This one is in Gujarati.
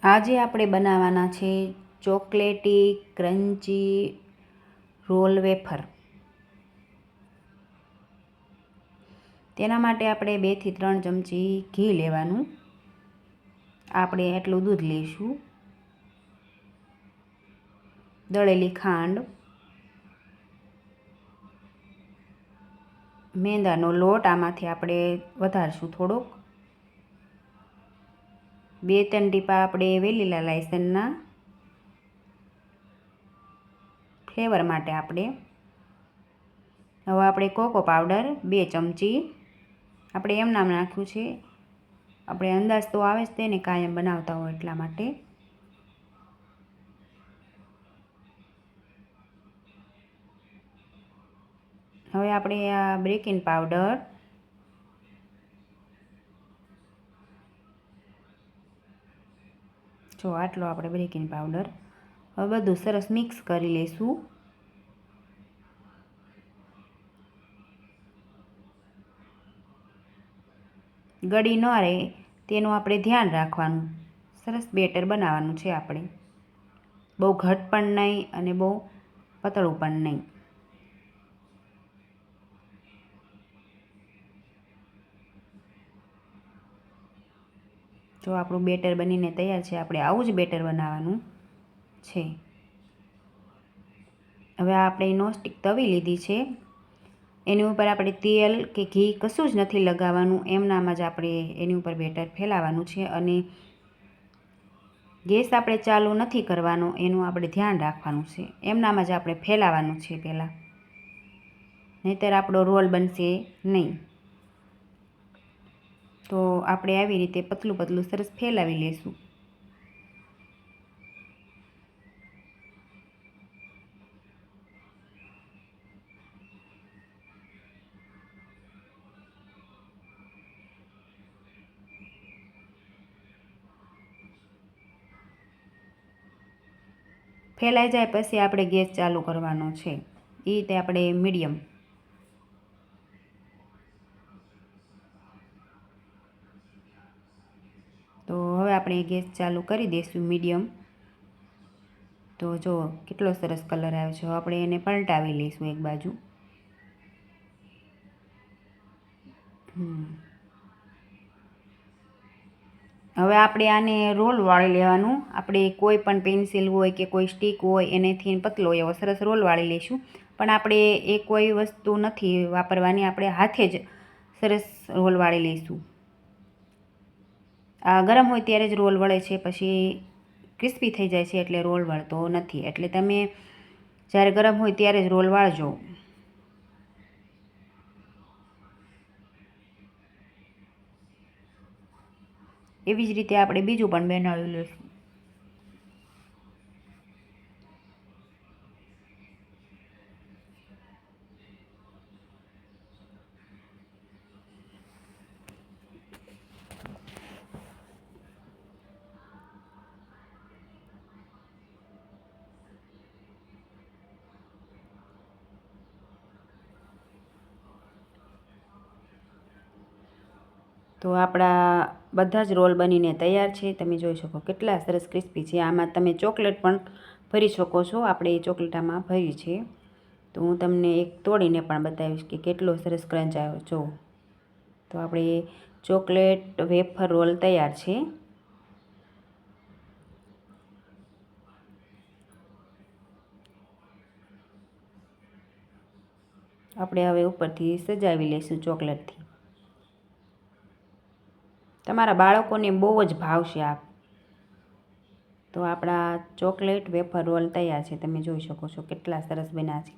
આજે આપણે બનાવવાના છે ચોકલેટી ક્રન્ચી રોલ વેફર। તેના માટે આપણે 2 થી 3 ચમચી ઘી લેવાનું। આપણે એટલું દૂધ લઈશું, દળેલી ખાંડ, મેંદાનો લોટ, આમાંથી આપણે વધારશું થોડોક, 2-3 ટીપા આપણે વેનીલા લાયસનના ફ્લેવર માટે આપણે। હવે આપણે કોકો પાવડર 2 ચમચી આપણે એમ નામ નાખ્યું છે, આપણે અંદાજ તો આવે જ તેને કાયમ બનાવતા હોય એટલા માટે। હવે આપણે આ બેકિંગ પાવડર, જો આટલો આપણે બેકિંગ પાવડર, હવે બધું સરસ મિક્સ કરી લઈશું। ગળી ન રહે તેનું આપણે ધ્યાન રાખવાનું। સરસ બેટર બનાવવાનું છે આપણે, બહુ ઘટ પણ નહીં અને બહુ પતળું પણ નહીં। જો આપણું બેટર બનીને તૈયાર છે, આપણે આવું જ બેટર બનાવવાનું છે। હવે આપણે નોનસ્ટિક તવી લીધી છે, એની ઉપર આપણે તેલ કે ઘી કશું જ નથી લગાવવાનું, એમનામ જ આપણે એની ઉપર બેટર ફેલાવવાનું છે। અને ગેસ આપણે ચાલુ નથી કરવાનો, એનું આપણે ધ્યાન રાખવાનું છે। એમનામ જ આપણે ફેલાવવાનું છે પહેલાં, નહીંતર આપણો રોલ બનશે નહીં। તો આપણે આવી રીતે પતલું પતલું સરસ ફેલાવી લઈશું। ફેલાઈ જાય પછી આપણે ગેસ ચાલુ કરવાનો છે, એ રીતે આપણે મીડિયમ। તો હવે આપણે ગેસ ચાલુ કરી દઈશું મીડિયમ। તો જો કેટલો સરસ કલર આવ્યો છે, આપણે એને પલટાવી લઈશું એક બાજુ। હવે આપણે આને રોલ વાળી લેવાનું। આપણે કોઈ પણ પેન્સિલ હોય કે કોઈ સ્ટીક હોય એનેથી પતલો એવો સરસ રોલ વાળી લઈશું, પણ આપણે એ કોઈ વસ્તુ નથી વાપરવાની, આપણે હાથે જ સરસ રોલ વાળી લઈશું। આ ગરમ હોય ત્યારે જ રોલ વળે છે, પછી ક્રિસ્પી થઈ જાય છે એટલે રોલ વળતો નથી, એટલે તમે જ્યારે ગરમ હોય ત્યારે જ રોલ વાળજો। એવી જ રીતે આપણે બીજું પણ બનાવી લઈશું। તો આપણા બધા જ રોલ બનીને તૈયાર છે, તમે જોઈ શકો કેટલા સરસ ક્રિસ્પી છે। આમાં તમે ચોકલેટ પણ ભરી શકો છો, આપણે એ ચોકલેટ આમાં ભરી છે। તો હું તમને એક તોડીને પણ બતાવીશ કે કેટલો સરસ ક્રંચ આવ્યો જો। તો આપણે ચોકલેટ વેફર રોલ તૈયાર છે। આપણે હવે ઉપરથી સજાવી લઈશું ચોકલેટથી। તમારા બાળકોને બહુ જ ભાવશે આ। તો આપણા ચોકલેટ વેફર રોલ તૈયાર છે, તમે જોઈ શકો છો કેટલા સરસ બન્યા છે।